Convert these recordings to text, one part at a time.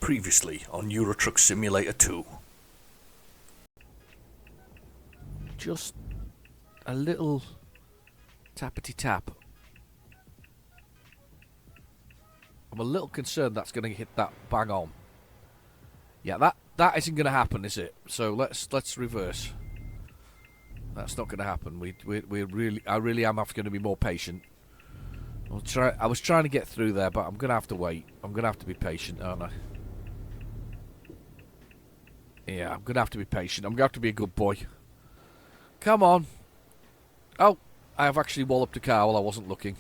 Previously on Euro Truck Simulator 2. Just a little tappity tap. I'm a little concerned that's going to hit that bang on. Yeah, that isn't going to happen, is it? So let's reverse. That's not going to happen. I really am going to be more patient. I was trying to get through there, but I'm going to have to wait. I'm going to have to be patient, aren't I? Yeah, I'm going to have to be patient. I'm going to have to be a good boy. Come on. Oh, I have actually walloped a car while I wasn't looking.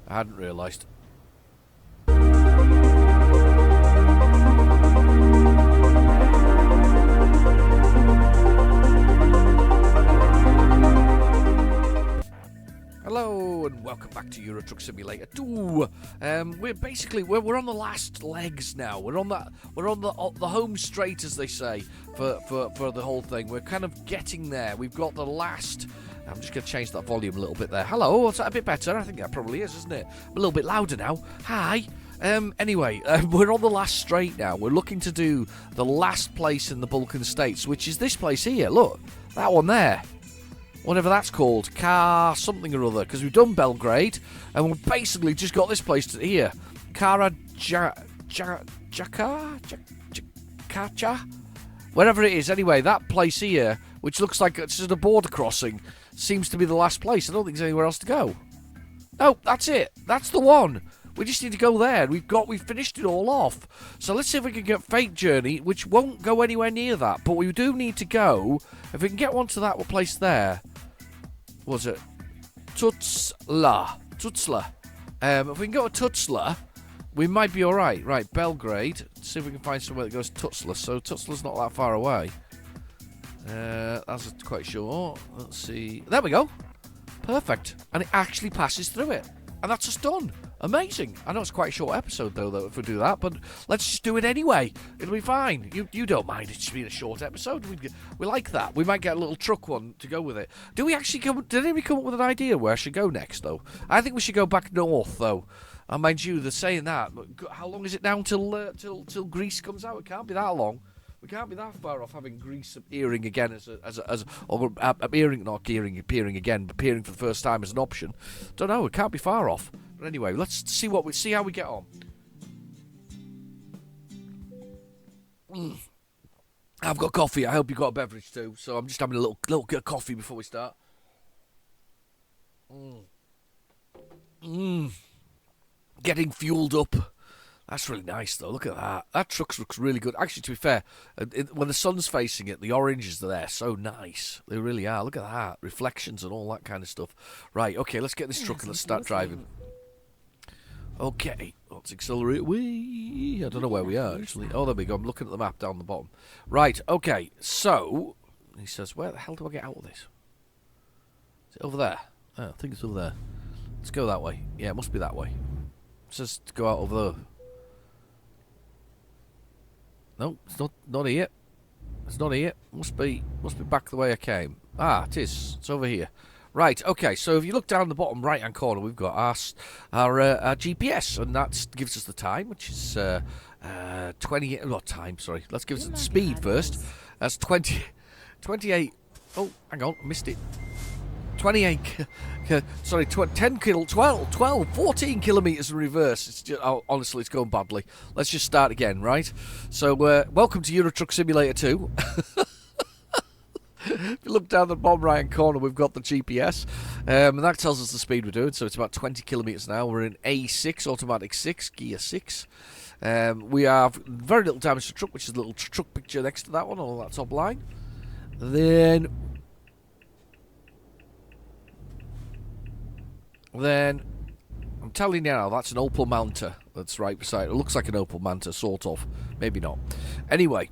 I hadn't realised. Hello and welcome back to Euro Truck Simulator 2. We're on the last legs now. We're on the home straight, as they say, for the whole thing. We're kind of getting there. We've got the last. I'm just going to change that volume a little bit there. Hello, is that a bit better? I think that probably is, isn't it? I'm a little bit louder now. Hi. Anyway, we're on the last straight now. We're looking to do the last place in the Balkan states, which is this place here. Look, that one there. Whatever that's called, car something or other, because we've done Belgrade, and we've basically just got this place here, Kacha, wherever it is. Anyway, that place here, which looks like it's just a border crossing, seems to be the last place. I don't think there's anywhere else to go. No, that's it. That's the one. We just need to go there. We've finished it all off. So let's see if we can get Fate Journey, which won't go anywhere near that, but we do need to go. If we can get one to that place there. Was it Tutsla? If we can go to Tutsla, we might be alright. Right, Belgrade. Let's see if we can find somewhere that goes to Tutsla. So Tutsla's not that far away. That's quite sure. Let's see. There we go. Perfect. And it actually passes through it. And that's just done. Amazing. I know it's quite a short episode, though, if we do that, but let's just do it anyway. It'll be fine. You don't mind it just being a short episode. We like that. We might get a little truck one to go with it. Did anybody come up with an idea where I should go next, though? I think we should go back north, though. And mind you, they're saying that. How long is it down till Greece comes out? It can't be that long. We can't be that far off having Greece appearing again appearing again, but appearing for the first time as an option. Don't know. It can't be far off. But anyway, let's see how we get on. I've got coffee. I hope you've got a beverage too. So I'm just having a little bit of coffee before we start. Getting fueled up. That's really nice, though. Look at that. That truck looks really good. Actually, to be fair, when the sun's facing it, the oranges are there. So nice. They really are. Look at that. Reflections and all that kind of stuff. Right, okay, let's get this truck and let's start driving. Okay, let's accelerate. Whee! I don't know where we are, actually. Oh, there we go. I'm looking at the map down the bottom. Right, okay. So, he says, where the hell do I get out of this? Is it over there? Oh, I think it's over there. Let's go that way. Yeah, it must be that way. It says to go out over there. No, it's not here. It's not here. Must be back the way I came. Ah, it is. It's over here. Right, okay, so if you look down the bottom right-hand corner, we've got our GPS, and that gives us the time, which is 28, not time, sorry. Let's give us the speed first. That's 28, oh, hang on, missed it. 28, sorry, 14 kilometres in reverse. It's just, honestly, it's going badly. Let's just start again, right? So, welcome to Euro Truck Simulator 2. If you look down the bottom right-hand corner, we've got the GPS, and that tells us the speed we're doing, so it's about 20 kilometres an hour. We're in A6, automatic 6, gear 6. We have very little damage to the truck, which is a little truck picture next to that one on that top line. Then, I'm telling you now, that's an Opel Manta that's right beside it. It looks like an Opel Manta, sort of. Maybe not. Anyway,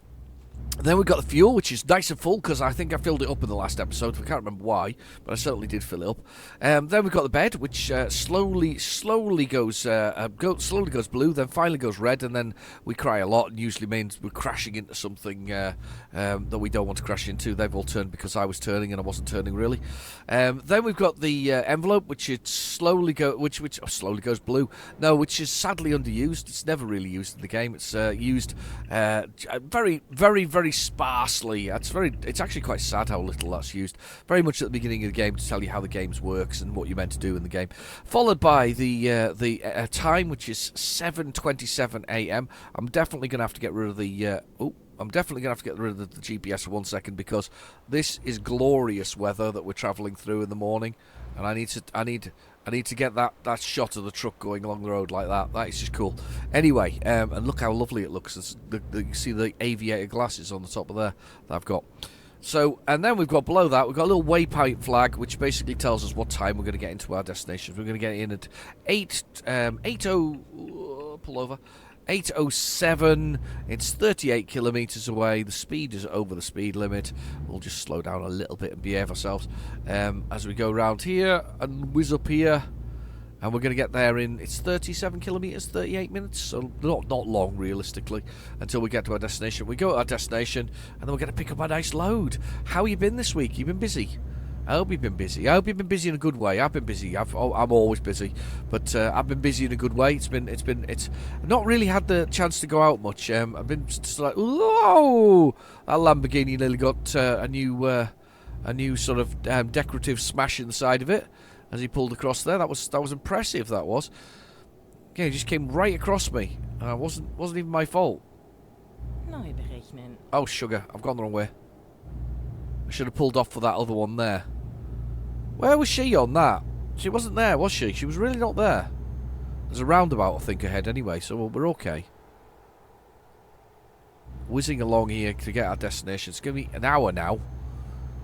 Then we've got the fuel, which is nice and full because I think I filled it up in the last episode. I can't remember why, but I certainly did fill it up. Then we've got the bed, which slowly goes blue, then finally goes red, and then we cry a lot, and usually means we're crashing into something that we don't want to crash into. They've all turned because I was turning and I wasn't turning really. Then we've got the envelope, which slowly goes blue. No, which is sadly underused. It's never really used in the game. It's used very, very, very sparsely. It's actually quite sad how little that's used. Very much at the beginning of the game to tell you how the game works and what you're meant to do in the game. Followed by the time, which is 7:27 a.m. I'm definitely going to have to get rid of the. I'm definitely going to have to get rid of the GPS for 1 second because this is glorious weather that we're travelling through in the morning, and I need to get that shot of the truck going along the road like that. That is just cool. Anyway, and look how lovely it looks. You see the aviator glasses on the top of there that I've got. So, and then we've got below that, we've got a little waypoint flag, which basically tells us what time we're going to get into our destination. We're going to get in at 8:07. It's 38 kilometres away. The speed is over the speed limit. We'll just slow down a little bit and behave ourselves as we go around here and whiz up here. And we're going to get there in, it's 37 kilometres, 38 minutes, so not long, realistically, until we get to our destination. We go to our destination, and then we're going to pick up a nice load. How you been this week? You been busy? I hope you've been busy. I hope you've been busy in a good way. I've been busy. I'm always busy, but I've been busy in a good way. It's not really had the chance to go out much. I've been just like, whoa, that Lamborghini nearly got a new sort of decorative smash in the side of it as he pulled across there. That was impressive. That was. Yeah, he just came right across me. Wasn't even my fault. Oh sugar, I've gone the wrong way. I should have pulled off for that other one there. Where was she on that? She wasn't there, was she? She was really not there. There's a roundabout, I think, ahead anyway, so we're okay. Whizzing along here to get our destination. It's going to be an hour now,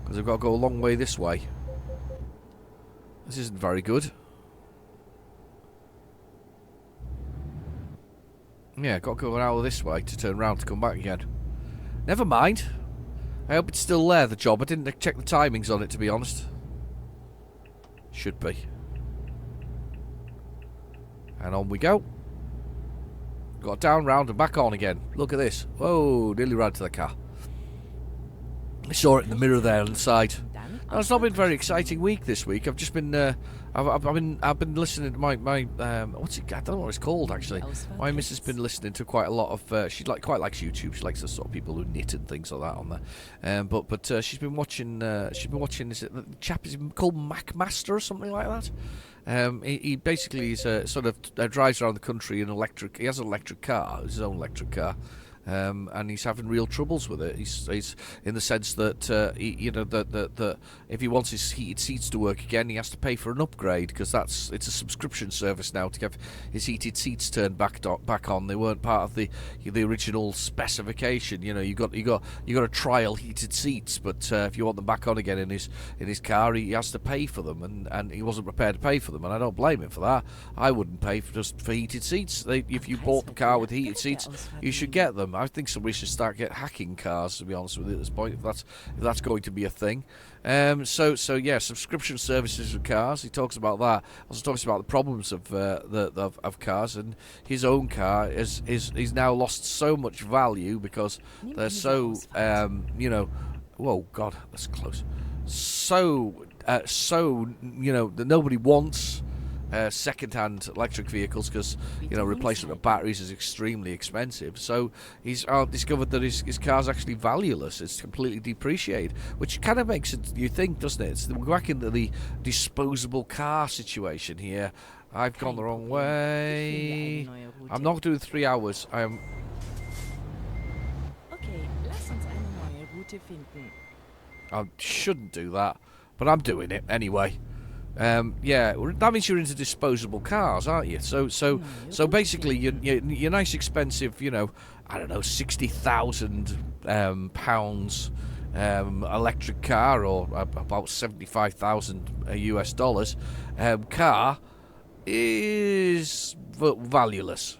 because I've got to go a long way this way. This isn't very good. Yeah, got to go an hour this way to turn around to come back again. Never mind. I hope it's still there, the job. I didn't check the timings on it, to be honest. Should be. And on we go. Got down, round, and back on again. Look at this. Whoa, nearly ran to the car. I saw it in the mirror there on the side. No, it's not been a very exciting week this week. I've just been, I've been listening to my what's it? I don't know what it's called actually. My missus has been listening to quite a lot of. She quite likes YouTube. She likes the sort of people who knit and things like that on there. But she's been watching. Is it the chap is called Macmaster or something like that? He basically is sort of drives around the country in electric. He has an electric car, his own electric car. And he's having real troubles with it. He's in the sense that that if he wants his heated seats to work again, he has to pay for an upgrade because it's a subscription service now to get his heated seats turned back on. They weren't part of the original specification. You know, you got to trial heated seats, but if you want them back on again in his car, he has to pay for them, and he wasn't prepared to pay for them, and I don't blame him for that. I wouldn't pay for heated seats. If you bought the car with heated seats, you should get them. I think somebody should start hacking cars, to be honest with you, at this point, if that's going to be a thing. So yeah, subscription services for cars. He talks about that. Also talks about the problems of of cars, and his own car is now lost so much value because they're so whoa God, that's close. So that nobody wants second-hand electric vehicles because replacement of batteries is extremely expensive. So he's discovered that his car's actually valueless. It's completely depreciated, which kind of makes it, you think, doesn't it? We're back into the disposable car situation here. I've gone the wrong way. I'm not doing 3 hours. I am. I shouldn't do that, but I'm doing it anyway. Yeah, that means you're into disposable cars, aren't you? So basically, your nice expensive, I don't know, £60,000 electric car, or about $75,000 US car is valueless.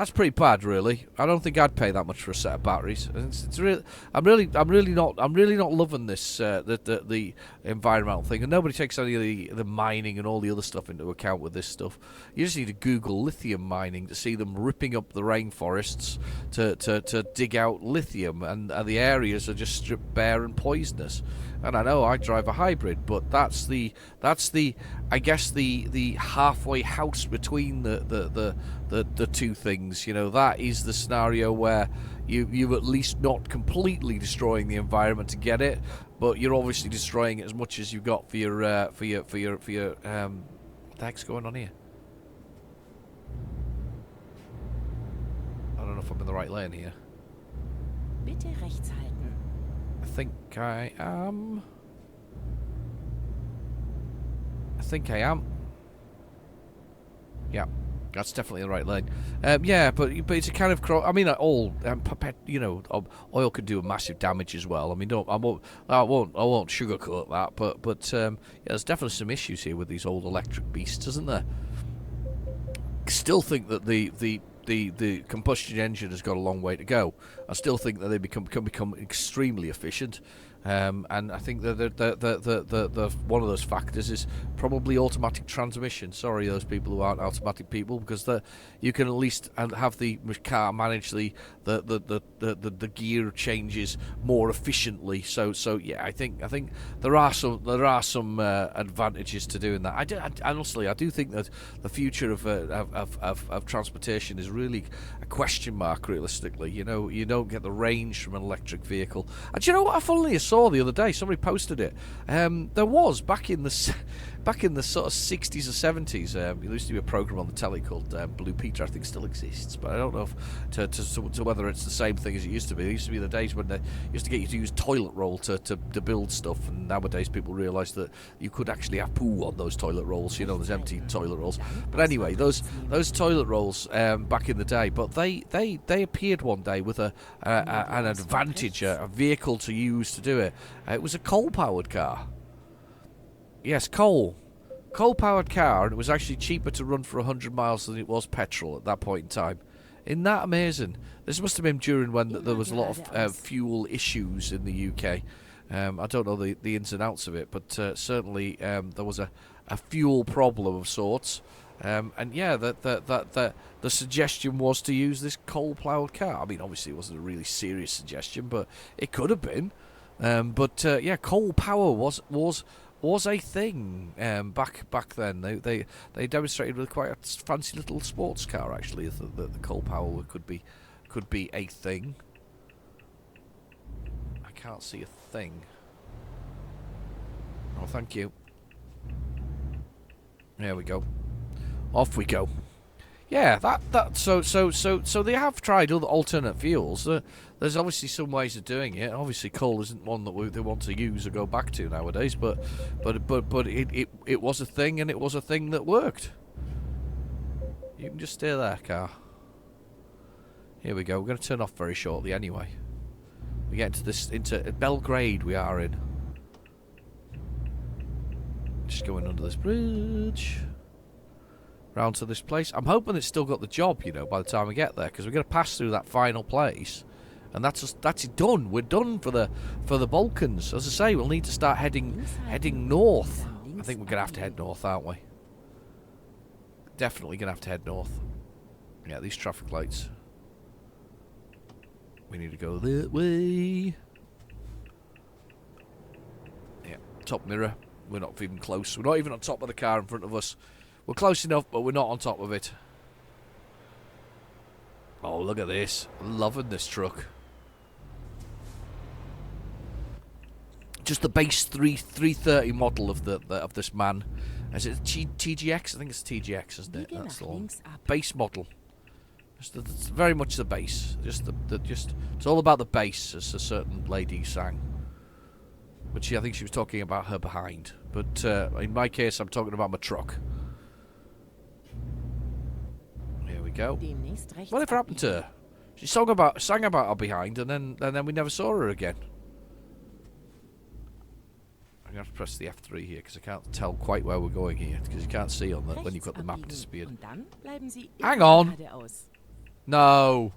That's pretty bad, really. I don't think I'd pay that much for a set of batteries. It's really, I'm really not loving this the environmental thing. And nobody takes any of the mining and all the other stuff into account with this stuff. You just need to Google lithium mining to see them ripping up the rainforests to dig out lithium, and the areas are just stripped bare and poisonous. And I know I drive a hybrid, but that's the I guess the halfway house between the two things. You know, that is the scenario where you're at least not completely destroying the environment to get it, but you're obviously destroying it as much as you've got for your what the heck's going on here? I don't know if I'm in the right lane here. Bitte rechts halten. I think I am. Yeah, that's definitely the right lane. Yeah, but it's a kind of I mean, all oil could do massive damage as well. I mean, I won't sugarcoat that, but yeah, there's definitely some issues here with these old electric beasts, isn't there? Still think that the combustion engine has got a long way to go. I still think that they can become extremely efficient, and I think that the one of those factors is probably automatic transmission. Sorry, those people who aren't automatic people, because you can at least have the car manage the gear changes more efficiently. So yeah, I think there are some advantages to doing that. Honestly, I do think that the future of transportation is really a question mark. Realistically, you know, you don't get the range from an electric vehicle. And do you know what I finally saw the other day? Somebody posted it. There was back in the sort of 60s or 70s. There used to be a program on the telly called Blue Peter. I think still exists, but I don't know to whether it's the same thing as it used to be. It used to be the days when they used to get you to use toilet roll to build stuff, and nowadays people realise that you could actually have poo on those toilet rolls. You know, there's empty toilet rolls. But anyway, those toilet rolls back in the day, but they appeared one day with an advantage, a vehicle to use to do it. It was a coal-powered car. Yes, coal-powered car, and it was actually cheaper to run for 100 miles than it was petrol at that point in time. Isn't that amazing? This must have been during when there was a lot of fuel issues in the UK. I don't know the ins and outs of it, but certainly there was a fuel problem of sorts. And yeah, the suggestion was to use this coal-powered car. I mean, obviously it wasn't a really serious suggestion, but it could have been. Yeah, coal power was a thing back then. They demonstrated with quite a fancy little sports car, actually, that the coal power could be a thing. I can't see a thing. Oh, thank you. There we go. Off we go. Yeah, so they have tried other alternate fuels. There's obviously some ways of doing it. Obviously, coal isn't one that they want to use or go back to nowadays. But it was a thing, and it was a thing that worked. You can just stay there, car. Here we go. We're going to turn off very shortly, anyway. We get into Belgrade. We are in. Just going under this bridge. Round to this place. I'm hoping it's still got the job, you know, by the time we get there, because we're going to pass through that final place, and that's done. We're done for the Balkans. As I say, we'll need to start heading north. I think we're going to have to head north, aren't we? Definitely going to have to head north. Yeah, these traffic lights. We need to go that way. Yeah, top mirror. We're not even close. We're not even on top of the car in front of us. We're close enough, but we're not on top of it. Oh, look at this. Loving this truck. Just the base 330 model of this man. Is it TGX? I think it's TGX, isn't it? That's the one. Base model. It's very much the base. It's all about the base, as a certain lady sang. But I think she was talking about her behind. But in my case, I'm talking about my truck. Go. Whatever happened to her? She sang about her behind, and then we never saw her again. I'm gonna have to press the F3 here because I can't tell quite where we're going here, because you can't see on that when you've got the map disappeared. Hang on. No.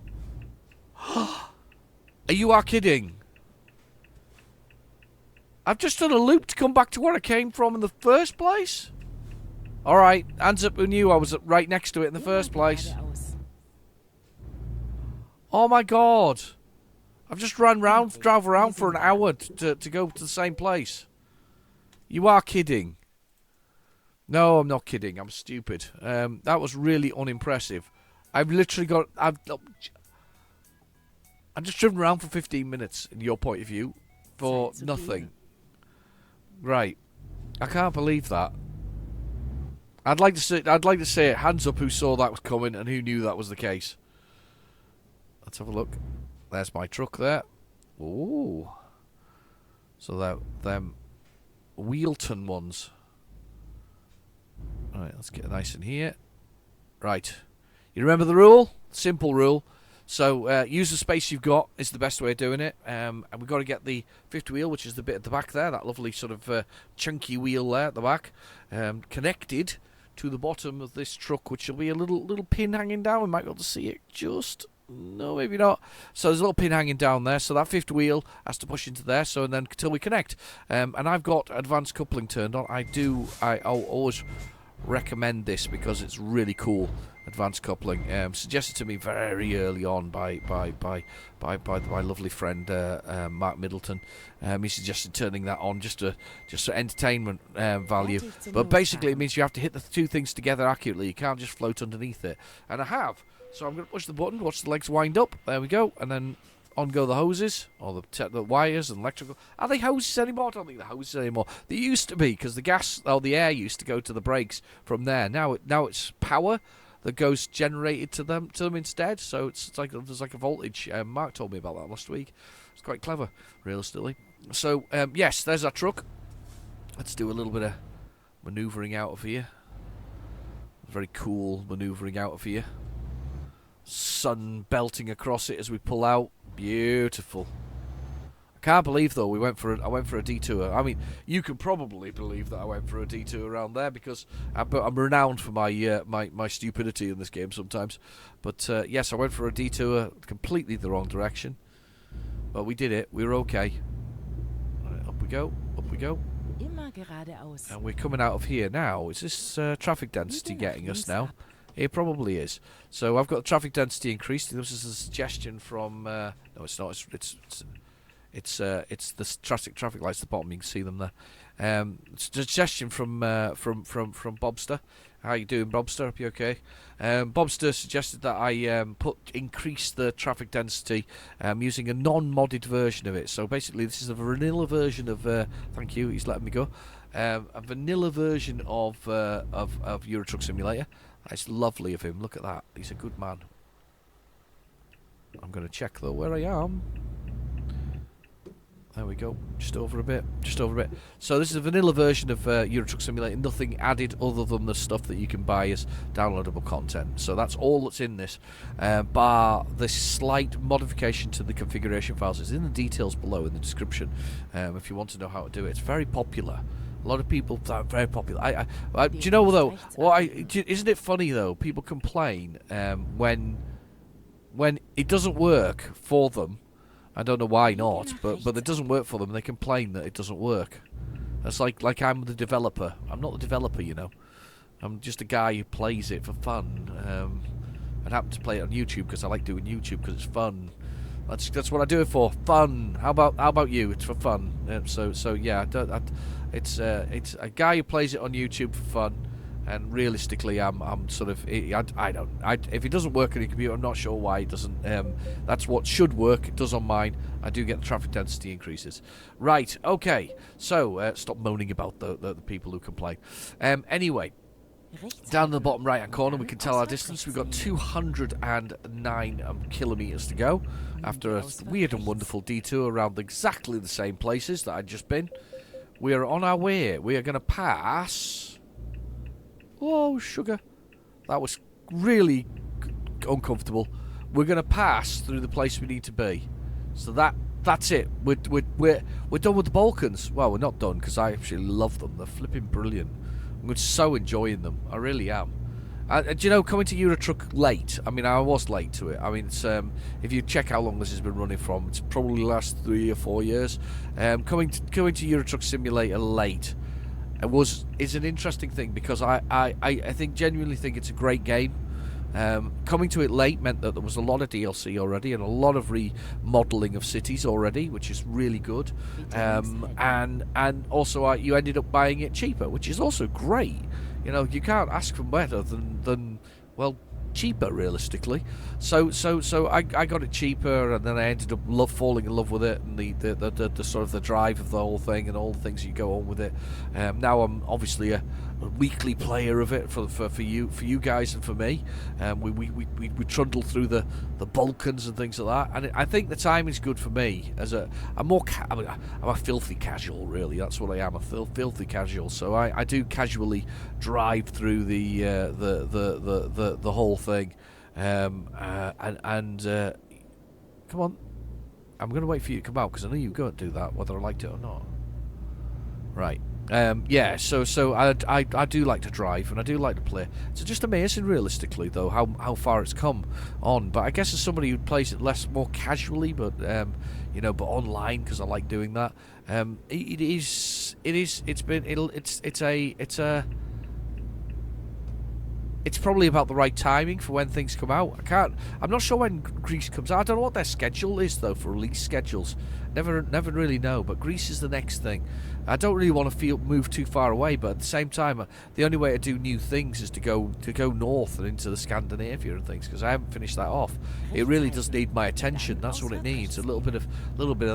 You are kidding. I've just done a loop to come back to where I came from in the first place? Alright, hands up who knew I was right next to it in the first place. Oh my god. I've just drove around for an hour to go to the same place. You are kidding. No, I'm not kidding. I'm stupid. That was really unimpressive. I've literally got... I've just driven around for 15 minutes, in your point of view, for nothing. Right. I can't believe that. I'd like to say hands up who saw that was coming and who knew that was the case. Let's have a look. There's my truck there. Ooh. So them Wheelton ones. Alright, let's get nice in here. Right. You remember the rule? Simple rule. So use the space you've got is the best way of doing it. And we've got to get the fifth wheel, which is the bit at the back there, that lovely sort of chunky wheel there at the back, connected to the bottom of this truck, which will be a little pin hanging down. We might be able to see it just... No, maybe not. So there's a little pin hanging down there. So that fifth wheel has to push into there. So and then until we connect. And I've got advanced coupling turned on. I'll always recommend this because it's really cool. Advanced coupling, suggested to me very early on by my lovely friend Mark Middleton. He suggested turning that on just for entertainment value. But basically, it means you have to hit the two things together accurately. You can't just float underneath it. And I have. So I'm going to push the button, watch the legs wind up. There we go. And then on go the hoses, or the wires and electrical. Are they hoses anymore? I don't think they're hoses anymore. They used to be, because the air used to go to the brakes from there. Now it's power that goes generated to them instead. So it's like there's like a voltage. Mark told me about that last week. It's quite clever, realistically. So yes, there's our truck. Let's do a little bit of manoeuvring out of here. Very cool manoeuvring out of here. Sun belting across it as we pull out. Beautiful. I can't believe though I went for a detour. I mean, you can probably believe that I went for a detour around there because I'm renowned for my stupidity in this game sometimes. But yes, I went for a detour completely the wrong direction. But we did it. We were okay. Right, up we go. Up we go. And we're coming out of here now. Is this traffic density getting us now? It probably is. So I've got the traffic density increased. This is a suggestion from... no, it's not. It's the traffic lights at the bottom. You can see them there. It's a suggestion from Bobster. How you doing, Bobster? Hope you okay. Bobster suggested that I increase the traffic density using a non-modded version of it. So basically, this is a vanilla version of... thank you, he's letting me go. A vanilla version of Euro Truck Simulator. It's lovely of him. Look at that. He's a good man. I'm going to check, though, where I am. There we go. Just over a bit. Just over a bit. So this is a vanilla version of Euro Truck Simulator. Nothing added other than the stuff that you can buy as downloadable content. So that's all that's in this. Bar this slight modification to the configuration files. It's in the details below in the description if you want to know how to do it. It's very popular. A lot of people are very popular. Do you know though? Isn't it funny though? People complain when it doesn't work for them. I don't know why not, but it doesn't work for them. And they complain that it doesn't work. That's like I'm the developer. I'm not the developer, you know. I'm just a guy who plays it for fun. I happen to play it on YouTube because I like doing YouTube because it's fun. That's what I do it for. Fun. How about you? It's for fun. So yeah. It's a guy who plays it on YouTube for fun, and realistically, I'm sort of if it doesn't work on your computer, I'm not sure why it doesn't. That's what should work. It does on mine. I do get the traffic density increases. Right. Okay. So stop moaning about the people who complain. Anyway. Down in the bottom right hand corner we can tell our distance. We've got 209 kilometres to go after a weird and wonderful detour around exactly the same places that I'd just been. We are on our way. We are going to pass... Oh, sugar. That was really uncomfortable. We're going to pass through the place we need to be. So that's it. We're done with the Balkans. Well, we're not done because I actually love them. They're flipping brilliant. I'm so enjoying them. I really am. Do you know, coming to Eurotruck late? I mean, I was late to it. I mean, it's if you check how long this has been running from, it's probably the last 3 or 4 years. Coming to Eurotruck Simulator late is an interesting thing because I genuinely think it's a great game. Coming to it late meant that there was a lot of DLC already and a lot of remodeling of cities already, which is really good. And also you ended up buying it cheaper, which is also great. You know, you can't ask for better than well, cheaper realistically. So I got it cheaper, and then I ended up falling in love with it, and the sort of the drive of the whole thing and all the things you go on with it. Now I'm obviously a weekly player of it for you guys and for me. We trundle through the Balkans and things like that, and I think the time is good for me as I'm a filthy casual, really. That's what I am, a filthy casual. So I do casually drive through the whole thing, and come on, I'm going to wait for you to come out because I know you're going to do that whether I liked it or not. Right. Yeah, so I do like to drive and I do like to play. It's just amazing, realistically, though, how far it's come on. But I guess as somebody who plays it more casually, but but online because I like doing that. It's probably about the right timing for when things come out. I'm not sure when Greece comes out. I don't know what their schedule is though for release schedules. Never really know. But Greece is the next thing. I don't really want to move too far away, but at the same time, the only way to do new things is to go north and into the Scandinavia and things, because I haven't finished that off. It really does need my attention. That's what it needs. A little bit of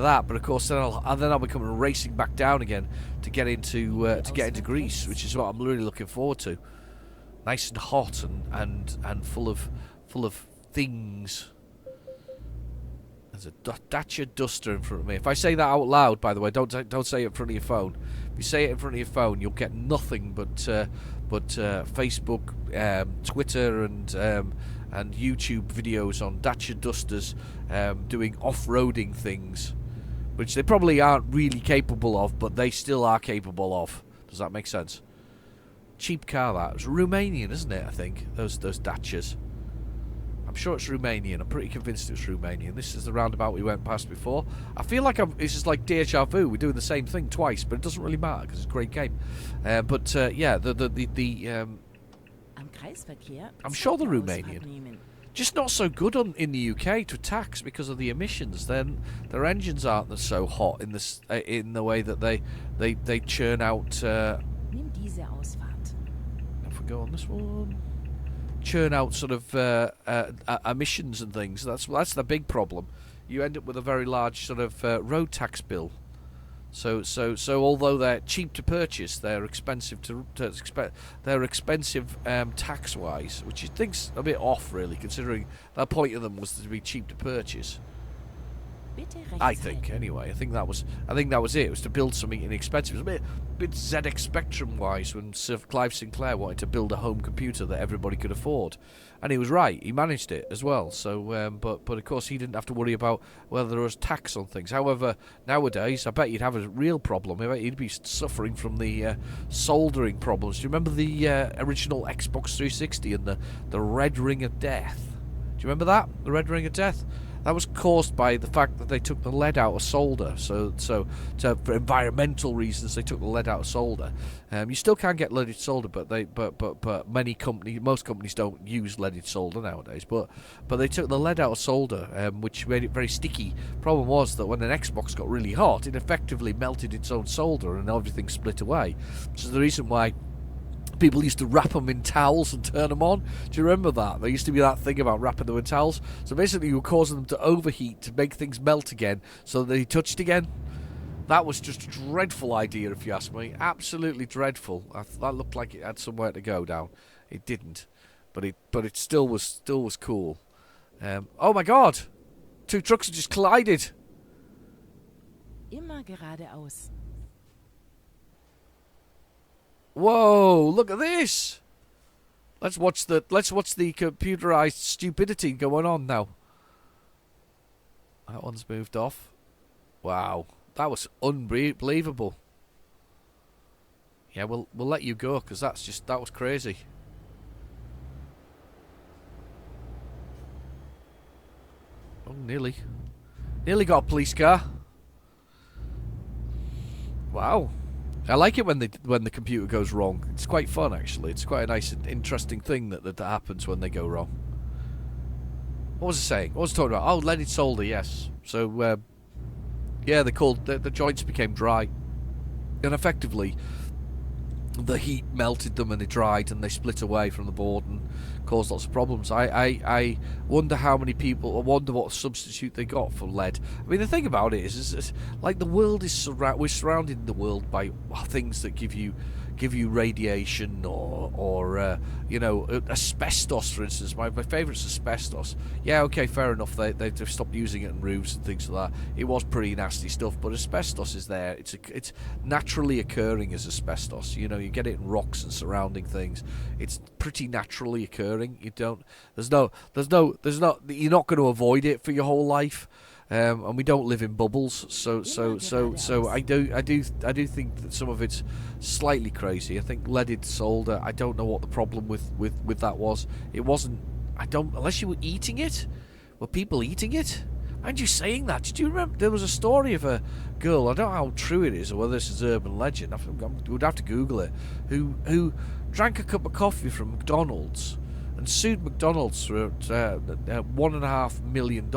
that. But of course, then I'll be coming racing back down again to get into Greece, which is what I'm really looking forward to. Nice and hot and full of things. There's a Dacia Duster in front of me. If I say that out loud, by the way, don't say it in front of your phone. If you say it in front of your phone, you'll get nothing but Facebook, Twitter, and YouTube videos on Dacia Dusters doing off-roading things, which they probably aren't really capable of, but they still are capable of. Does that make sense? Cheap car, that. It's Romanian, isn't it? I think those Dacias. I'm sure it's Romanian. I'm pretty convinced it's Romanian. This is the roundabout we went past before. I feel like this is like deja vu. We're doing the same thing twice, but it doesn't really matter because it's a great game. Yeah, I'm sure they're Romanian. Just not so good in the UK to tax because of the emissions. Then their engines aren't so hot in the way that they churn out. Nimm diese Ausfahrt. If we go on this one. Churn out sort of emissions and things. That's the big problem. You end up with a very large sort of road tax bill. So although they're cheap to purchase, they're expensive they're expensive tax wise, which you think's a bit off really, considering the point of them was to be cheap to purchase. I think anyway. I think that was it. It was to build something inexpensive. It was a bit ZX Spectrum wise when Sir Clive Sinclair wanted to build a home computer that everybody could afford, and he was right. He managed it as well. So, but of course he didn't have to worry about whether there was tax on things. However, nowadays I bet you'd have a real problem. I bet you'd be suffering from the soldering problems. Do you remember the original Xbox 360 and the Red Ring of Death? Do you remember that? The Red Ring of Death? That was caused by the fact that they took the lead out of solder. So for environmental reasons, they took the lead out of solder. You still can get leaded solder, but most companies don't use leaded solder nowadays. But they took the lead out of solder, which made it very sticky. Problem was that when an Xbox got really hot, it effectively melted its own solder and everything split away. Which is the reason why people used to wrap them in towels and turn them on. Do you remember that? There used to be that thing about wrapping them in towels. So basically you were causing them to overheat to make things melt again so that they touched again. That was just a dreadful idea, if you ask me. Absolutely dreadful. That looked like it had somewhere to go down. It didn't. But it still was cool. Oh my God! 2 trucks have just collided. Immer geradeaus. Whoa, look at this. Let's watch the computerized stupidity going on now. That one's moved off. Wow, that was unbelievable. Yeah, we'll let you go because that was crazy. Oh, nearly. Nearly got a police car. Wow. I like it when the computer goes wrong. It's quite fun, actually. It's quite a nice and interesting thing that happens when they go wrong. What was I saying? What was I talking about? Oh, leaded solder, yes. So, yeah, the joints became dry. And effectively, the heat melted them and they dried and they split away from the board and caused lots of problems. I wonder how many people, I wonder what substitute they got for lead. I mean, the thing about it is like the world is we're surrounded in the world by things that give you radiation or you know, asbestos, for instance. My favourite's asbestos. Yeah, okay, fair enough. They've stopped using it in roofs and things like that. It was pretty nasty stuff, but asbestos is there. It's naturally occurring as asbestos. You know, you get it in rocks and surrounding things. It's pretty naturally occurring. You don't. There's not. You're not going to avoid it for your whole life. And we don't live in bubbles, so I do think that some of it's slightly crazy. I think leaded solder. I don't know what the problem with that was. It wasn't. Unless you were eating it. Were people eating it? And you saying that? Did you remember there was a story of a girl? I don't know how true it is or whether this is urban legend. I would have to Google it. Who drank a cup of coffee from McDonald's and sued McDonald's for $1.5 million.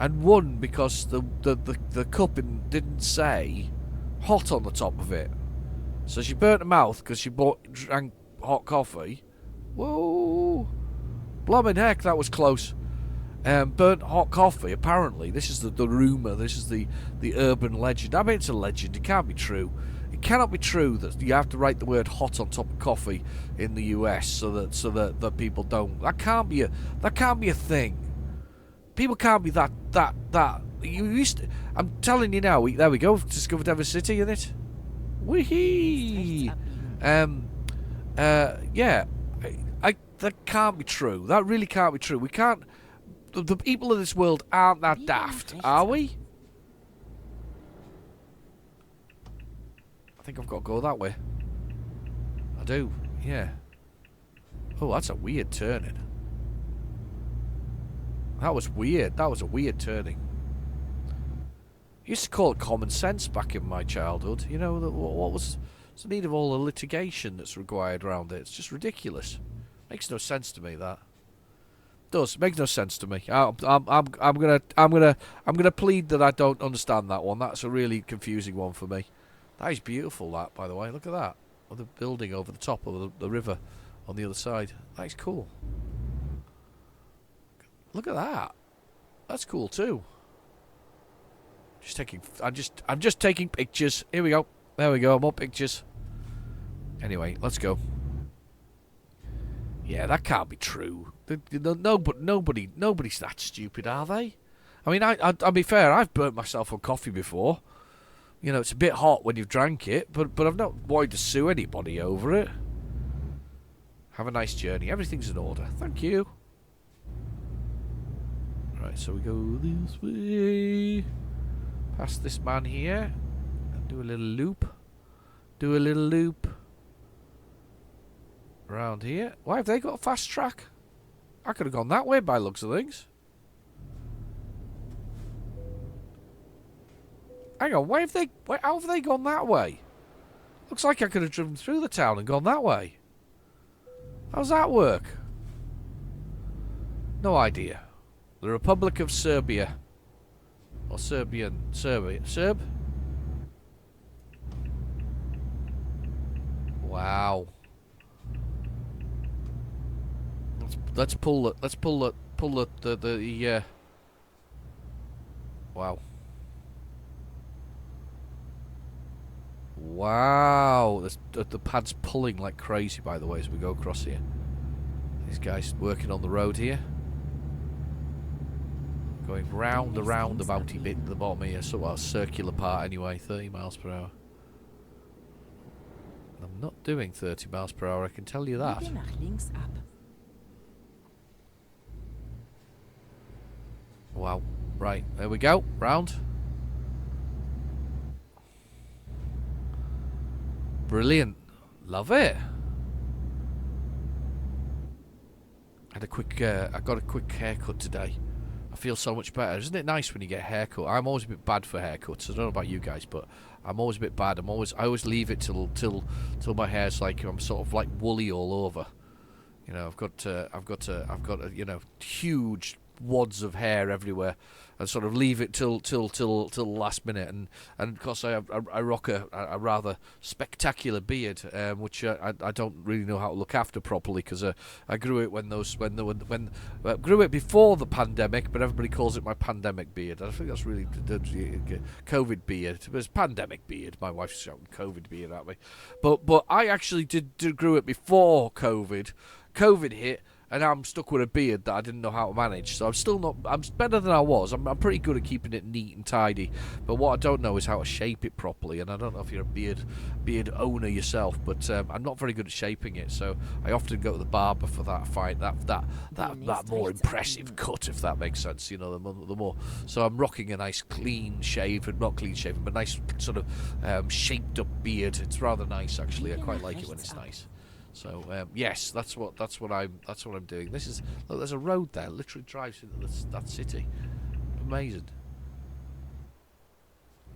And won because the cup didn't say hot on the top of it. So she burnt her mouth because she drank hot coffee. Whoa. Blooming heck, that was close. Burnt hot coffee, apparently. This is the rumour. This is the urban legend. I mean, it's a legend. It can't be true. It cannot be true that you have to write the word hot on top of coffee in the US so that people don't. That can't be a thing. People can't be that. You used to, I'm telling you now. There we go. We've discovered every city in it. Wee. Yeah. That can't be true. That really can't be true. We can't. The people of this world aren't that daft, are we? I think I've got to go that way. I do. Yeah. Oh, that's a weird turning. That was weird. That was a weird turning. I used to call it common sense back in my childhood. You know, what was the need of all the litigation that's required around it? It's just ridiculous. Makes no sense to me. That does makes no sense to me. I'm gonna plead that I don't understand that one. That's a really confusing one for me. That is beautiful. That, by the way, look at that. With the building over the top of the river on the other side. That is cool. Look at that. That's cool too. I'm just taking pictures. Here we go. There we go. More pictures. Anyway, let's go. Yeah, that can't be true. Nobody's that stupid, are they? I mean, I'll be fair. I've burnt myself on coffee before. You know, it's a bit hot when you've drank it, but I've not wanted to sue anybody over it. Have a nice journey. Everything's in order. Thank you. Right, so we go this way, past this man here, and do a little loop. Around here. Why have they got a fast track? I could have gone that way by the looks of things. Hang on, how have they gone that way? Looks like I could have driven through the town and gone that way. How's that work? No idea. The Republic of Serbia. Or Serb? Wow. Let's pull the wow. Wow. The pad's pulling like crazy, by the way, as we go across here. These guys working on the road here. Going round the roundabouty bit at the bottom here, sort of a circular part anyway, 30 miles per hour. I'm not doing 30 miles per hour, I can tell you that. Wow. Right, there we go. Round. Brilliant. Love it. I got a quick haircut today. feel so much better. Isn't it nice when you get a haircut? I'm always a bit bad for haircuts. I don't know about you guys, but I'm always a bit bad. I always leave it till my hair's like I'm sort of like woolly all over. You know, I've got you know, huge wads of hair everywhere, and sort of leave it till the last minute. And of course I rock a rather spectacular beard, which I don't really know how to look after properly, because I grew it grew it before the pandemic, but everybody calls it my pandemic beard. I think that's really the COVID beard. It was pandemic beard. My wife's shouting COVID beard at me, but I actually did grew it before COVID. COVID hit, and I'm stuck with a beard that I didn't know how to manage. So I'm still not. I'm better than I was. I'm pretty good at keeping it neat and tidy. But what I don't know is how to shape it properly. And I don't know if you're a beard owner yourself, but I'm not very good at shaping it. So I often go to the barber for that that more impressive cut, if that makes sense. You know, the more. So I'm rocking a nice clean shaven, not clean shaven, but nice sort of shaped up beard. It's rather nice actually. I quite like it when it's nice. So yes, that's what I'm doing. This is look, there's a road there, literally drives into that city. Amazing.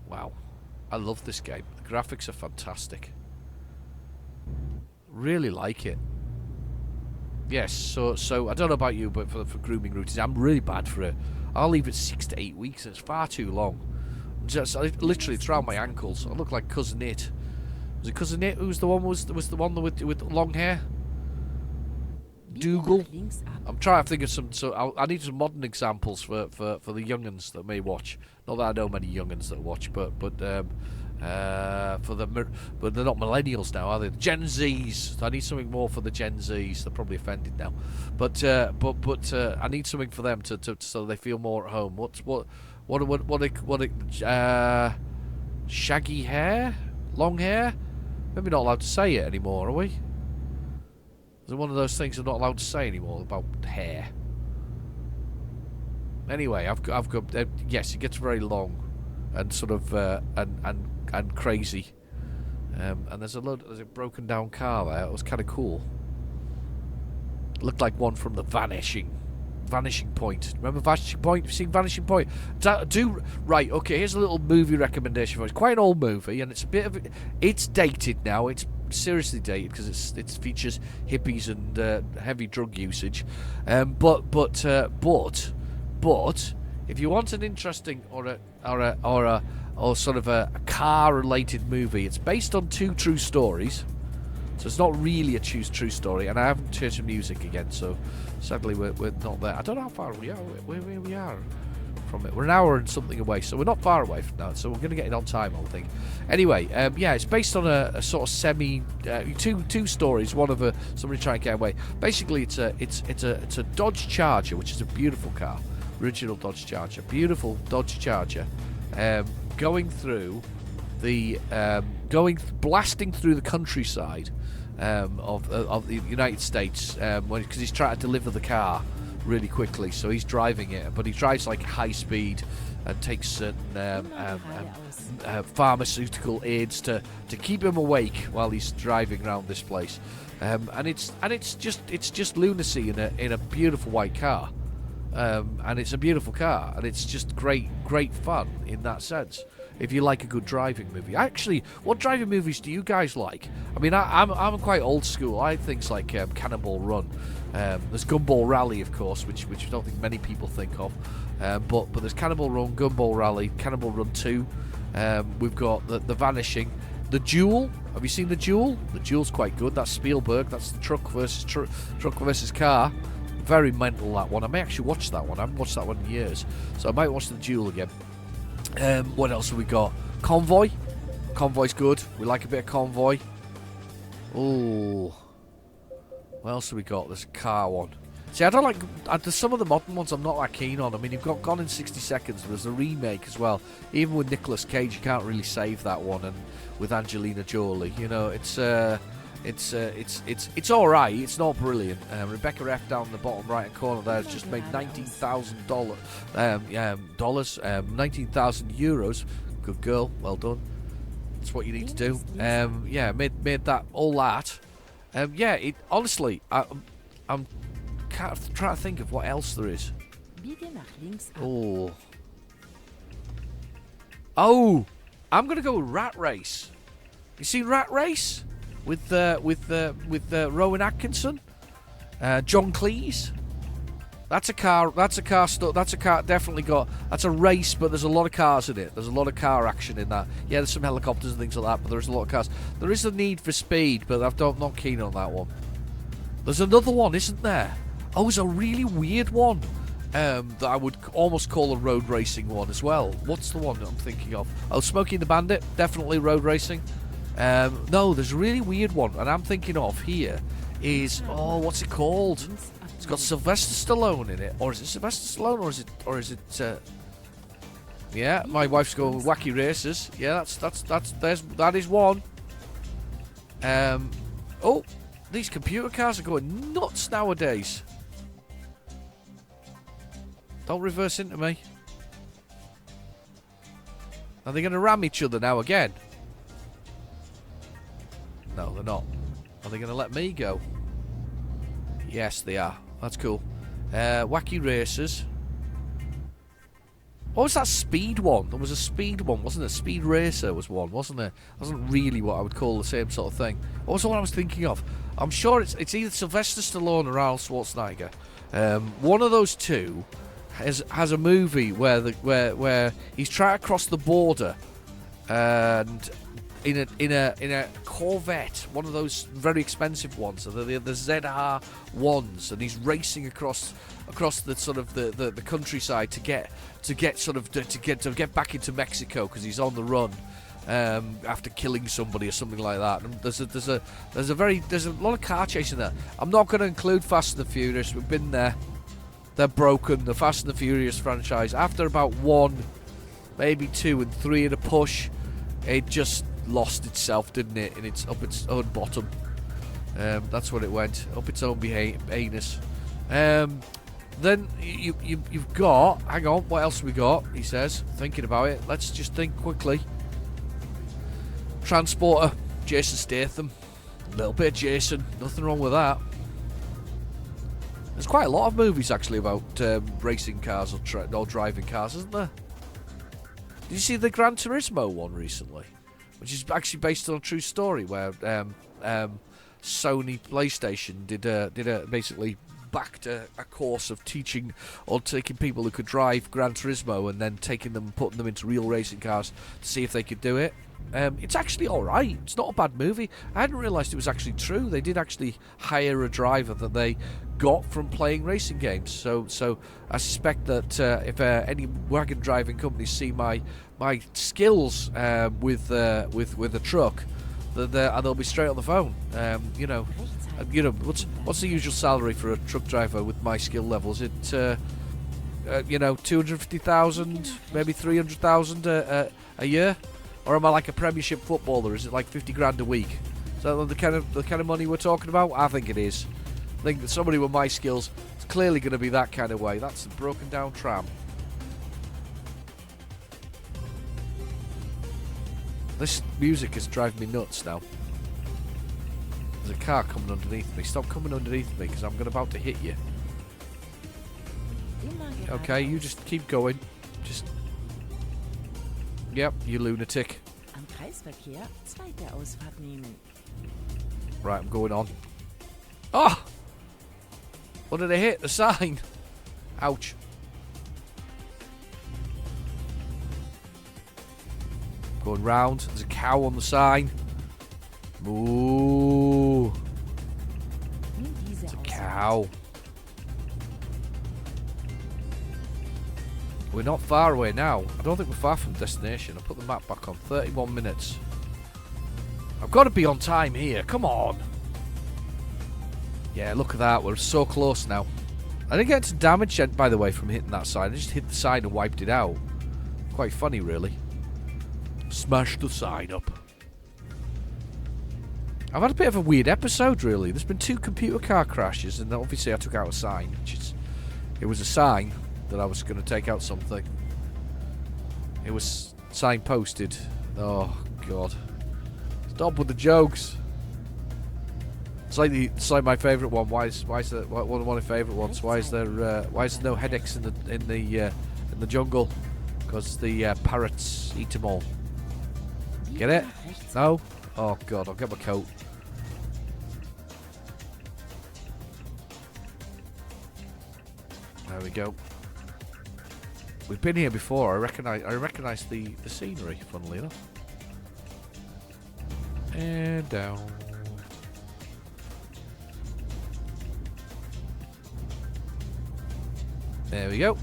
Wow, I love this game. The graphics are fantastic. Really like it. Yes, so I don't know about you, but for grooming routines, I'm really bad for it. I'll leave it 6 to 8 weeks. It's far too long. Literally, it's around my ankles. I look like Cousin It. Was it Cousin It who's the one was the one with long hair? Dougal. I'm trying to think of some. So I need some modern examples for the young'uns that may watch. Not that I know many young'uns that watch, but they're not millennials now, are they? Gen Zs. I need something more for the Gen Zs. They're probably offended now, but I need something for them to so they feel more at home. Shaggy hair, long hair. Maybe not allowed to say it anymore, are we? Is it one of those things I'm not allowed to say anymore about hair? Anyway, I've got yes, it gets very long and sort of and crazy. And there's a broken down car there. It was kind of cool. Looked like one from the Vanishing Point. Remember Vanishing Point? You've seen Vanishing Point? Right, okay, here's a little movie recommendation for it. It's quite an old movie, and it's dated now. It's seriously dated because it features hippies and heavy drug usage. But if you want an interesting or sort of a car-related movie, it's based on 2 true stories. So it's not really a true story, and I haven't changed the music again, so sadly we're not there. I don't know how far we are, where we are from it. We're an hour and something away, so we're not far away from that, so we're going to get it on time, I think. Anyway, yeah, it's based on a sort of two stories, one of somebody trying to get away. Basically, it's a Dodge Charger, which is a beautiful car, original Dodge Charger, beautiful Dodge Charger, blasting through the countryside of the United States because he's trying to deliver the car really quickly. So he's driving it, but he drives like high speed and takes certain pharmaceutical aids to keep him awake while he's driving around this place. And it's just lunacy in a beautiful white car. And it's a beautiful car, and it's just great fun in that sense. If you like a good driving movie, actually, what driving movies do you guys like? I mean, I'm quite old school. I like things like Cannonball Run. There's Gumball Rally, of course, which I don't think many people think of. But there's Cannonball Run, Gumball Rally, Cannonball Run 2. We've got the Vanishing, The Duel. Have you seen The Duel? The Duel's quite good. That's Spielberg. That's the truck versus car. Very mental, that one. I may actually watch that one. I haven't watched that one in years, so I might watch The Duel again. What else have we got? Convoy. Convoy's good. We like a bit of Convoy. Oh, what else have we got? There's a car one. See, I don't like. There's some of the modern ones I'm not that keen on. I mean, you've got Gone in 60 Seconds. There's a remake as well. Even with Nicolas Cage, you can't really save that one. And with Angelina Jolie, you know, it's all right. It's not brilliant. Rebecca F down the bottom right hand corner there has just made $19,000. €19,000. Good girl. Well done. That's what you need to do. Yeah, made that all that. Yeah. Honestly, I'm trying to think of what else there is. Biege nach links ab. Oh, I'm gonna go with Rat Race. You seen Rat Race with Rowan Atkinson, John Cleese? That's a car. That's a car. That's a car. Definitely got. That's a race, but there's a lot of cars in it. There's a lot of car action in that. Yeah, there's some helicopters and things like that, but there's a lot of cars. There is a Need for Speed, but I'm not keen on that one. There's another one, isn't there? Oh, it's a really weird one that I would almost call a road racing one as well. What's the one that I'm thinking of? Oh, Smokey and the Bandit, definitely road racing. No, there's a really weird one, and I'm thinking of here is what's it called? It's got Sylvester Stallone in it, or is it Sylvester Stallone, or is it? Yeah, my wife's going with Wacky Racers. Yeah, that is one. Oh, these computer cars are going nuts nowadays. Don't reverse into me. Are they going to ram each other now again? No, they're not. Are they going to let me go? Yes, they are. That's cool. Wacky Racers. What was that Speed one? There was a Speed one, wasn't there? Speed Racer was one, wasn't there? Wasn't really what I would call the same sort of thing. What was the one I was thinking of? I'm sure it's either Sylvester Stallone or Arnold Schwarzenegger. One of those two has a movie where he's trying to cross the border, and in a Corvette, one of those very expensive ones, the ZR ones, and he's racing across the sort of the countryside to get back into Mexico because he's on the run after killing somebody or something like that. And there's a lot of car chasing there. I'm not going to include Fast and the Furious. We've been there. They're broken. The Fast and the Furious franchise, after about 1, maybe 2 and 3 in a push, it just lost itself, didn't it? And it's up its own bottom. That's what it went, up its own anus. Then you've got. Hang on, what else have we got? He says, thinking about it. Let's just think quickly. Transporter, Jason Statham, a little bit of Jason. Nothing wrong with that. There's quite a lot of movies actually about racing cars or driving cars, isn't there? Did you see the Gran Turismo one recently? Which is actually based on a true story where Sony PlayStation did basically backed a course of teaching or taking people who could drive Gran Turismo and then taking them and putting them into real racing cars to see if they could do it. It's actually alright. It's not a bad movie. I hadn't realised it was actually true. They did actually hire a driver that they got from playing racing games. So I suspect that if any wagon driving companies see my skills with a truck, they'll be straight on the phone. What's the usual salary for a truck driver with my skill levels? It 250,000, maybe 300,000 a year. Or am I like a Premiership footballer? Is it like 50 grand a week? Is that the kind of money we're talking about? I think it is. I think that somebody with my skills is clearly going to be that kind of way. That's the broken down tram. This music is driving me nuts now. There's a car coming underneath me. Stop coming underneath me because I'm about to hit you. Okay, you just keep going. Just... Yep, you lunatic. Am Kreisverkehr zweite Ausfahrt nehmen. Right, I'm going on. Oh! What did I hit? The sign. Ouch. Going round. There's a cow on the sign. Moo. It's a cow. We're not far away now. I don't think we're far from destination. I'll put the map back on. 31 minutes. I've got to be on time here. Come on. Yeah, look at that. We're so close now. I didn't get into damage, by the way, from hitting that sign. I just hit the sign and wiped it out. Quite funny, really. Smash the sign up. I've had a bit of a weird episode, really. There's been 2 computer car crashes, and obviously I took out a sign. It was a sign that I was going to take out something. It was signposted. Oh, God. Stop with the jokes. It's like my favourite one. Why is there one of my favourite ones? Why is there no headaches in the jungle? Because the parrots eat them all. Get it? No? Oh god, I'll get my coat. There we go. We've been here before. I recognise the scenery, funnily enough. And down. There we go.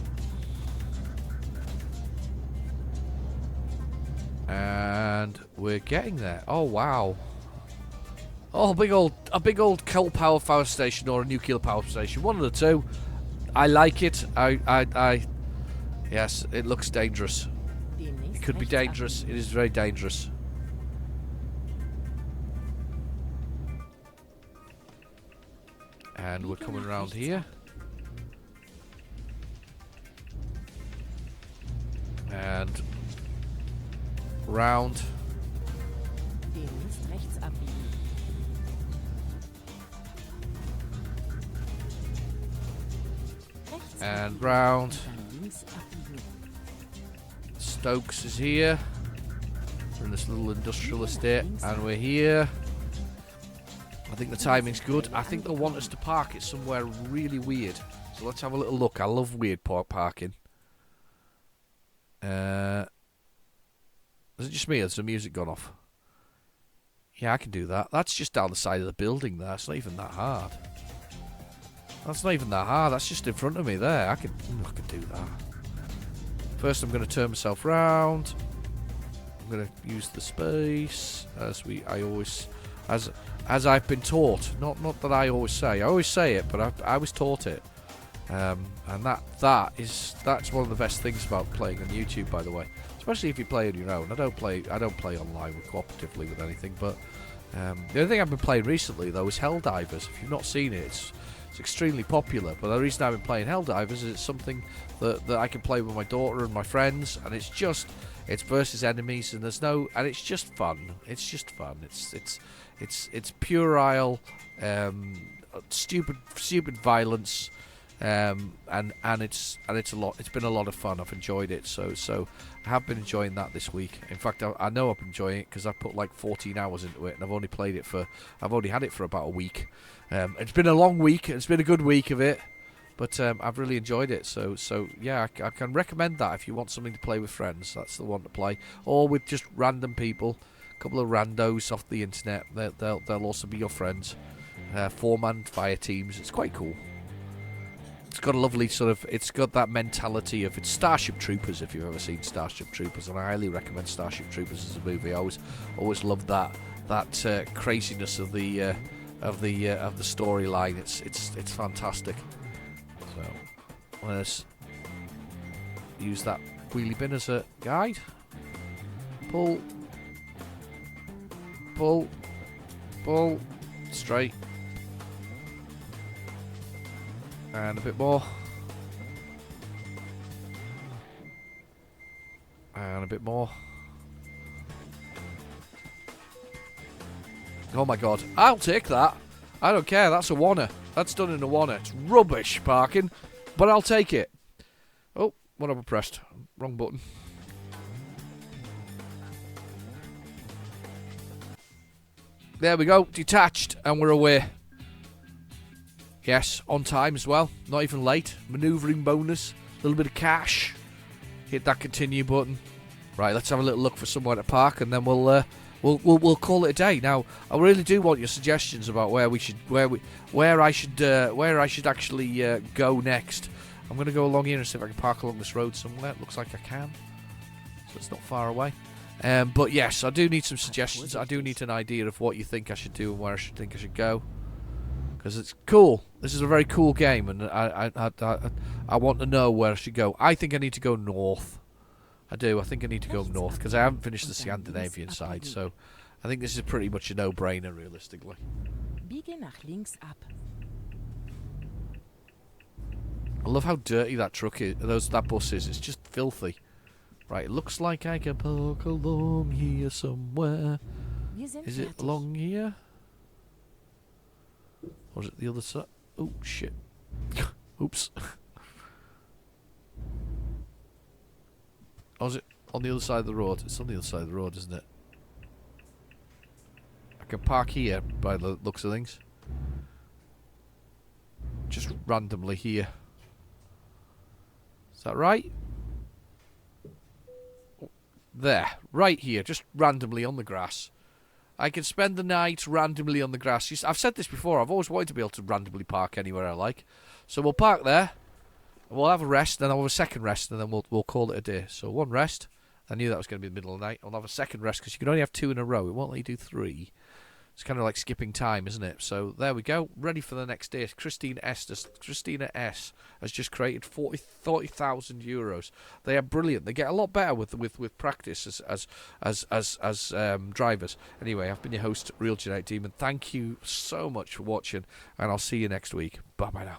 And we're getting there. Oh wow. Oh, a big old coal power station or a nuclear power station. One of the two. I like it. Yes, it looks dangerous. It could be dangerous. It is very dangerous. And we're coming around here. And round. And round. Stokes is here. We're in this little industrial estate, and we're here. I think the timing's good. I think they'll want us to park it somewhere really weird. So let's have a little look. I love weird parking. Is it just me? Has the music gone off? Yeah, I can do that. That's just down the side of the building there. It's not even that hard. That's not even that hard. That's just in front of me there. I can do that. First, I'm going to turn myself round. I'm going to use the space as I've been taught. Not that I always say. I always say it, but I was taught it. And that's one of the best things about playing on YouTube, by the way. Especially if you play on your own. I don't play online cooperatively with anything. But the only thing I've been playing recently though is Helldivers. If you've not seen it, it's extremely popular. But the reason I've been playing Helldivers is it's something that I can play with my daughter and my friends, and it's versus enemies, and it's just fun. It's just fun. It's puerile, stupid violence. And it's a lot. It's been a lot of fun. I've enjoyed it. So I have been enjoying that this week. In fact, I know I've been enjoying it because I've put like 14 hours into it, and I've only had it for about a week. It's been a long week. It's been a good week of it, but I've really enjoyed it. So yeah, I can recommend that if you want something to play with friends. That's the one to play, or with just random people, a couple of randos off the internet. They'll also be your friends. 4-man fire teams. It's quite cool. It's got a lovely it's got that mentality of, it's Starship Troopers, if you've ever seen Starship Troopers, and I highly recommend Starship Troopers as a movie. I always loved that craziness of the storyline. It's fantastic. So let's use that wheelie bin as a guide. Pull, straight. And a bit more. And a bit more. Oh my god. I'll take that. I don't care. That's a wanna. That's done in a wanna. It's rubbish parking, but I'll take it. Oh, what have I pressed? Wrong button. There we go. Detached, and we're away. Yes, on time as well. Not even late. Manoeuvring bonus. A little bit of cash. Hit that continue button. Right, let's have a little look for somewhere to park, and then we'll call it a day. Now, I really do want your suggestions about where I should actually go next. I'm going to go along here and see if I can park along this road somewhere. It looks like I can, so it's not far away. But yes, I do need some suggestions. I do need an idea of what you think I should do and where I think I should go. Because it's cool. This is a very cool game, and I want to know where I should go. I think I need to go north. I do. I think I need to go north because I haven't finished the Scandinavian side. So I think this is pretty much a no-brainer, realistically. Biege nach links ab. I love how dirty that truck is. That bus is. It's just filthy. Right. It looks like I can park along here somewhere. Is it along here? Or is it the other side? Oh, shit. Oops. Or is it on the other side of the road? It's on the other side of the road, isn't it? I can park here by the looks of things. Just randomly here. Is that right? There. Right here. Just randomly on the grass. I can spend the night randomly on the grass. I've said this before. I've always wanted to be able to randomly park anywhere I like. So we'll park there. We'll have a rest. Then I'll have a second rest. And then we'll call it a day. So one rest. I knew that was going to be the middle of the night. I'll have a second rest because you can only have 2 in a row. It won't let you do 3. It's kind of like skipping time, isn't it? So there we go. Ready for the next day. Christina S has just created 40,000 euros. They are brilliant. They get a lot better with practice as drivers. Anyway, I've been your host, Real Genetic Demon. Thank you so much for watching, and I'll see you next week. Bye bye now.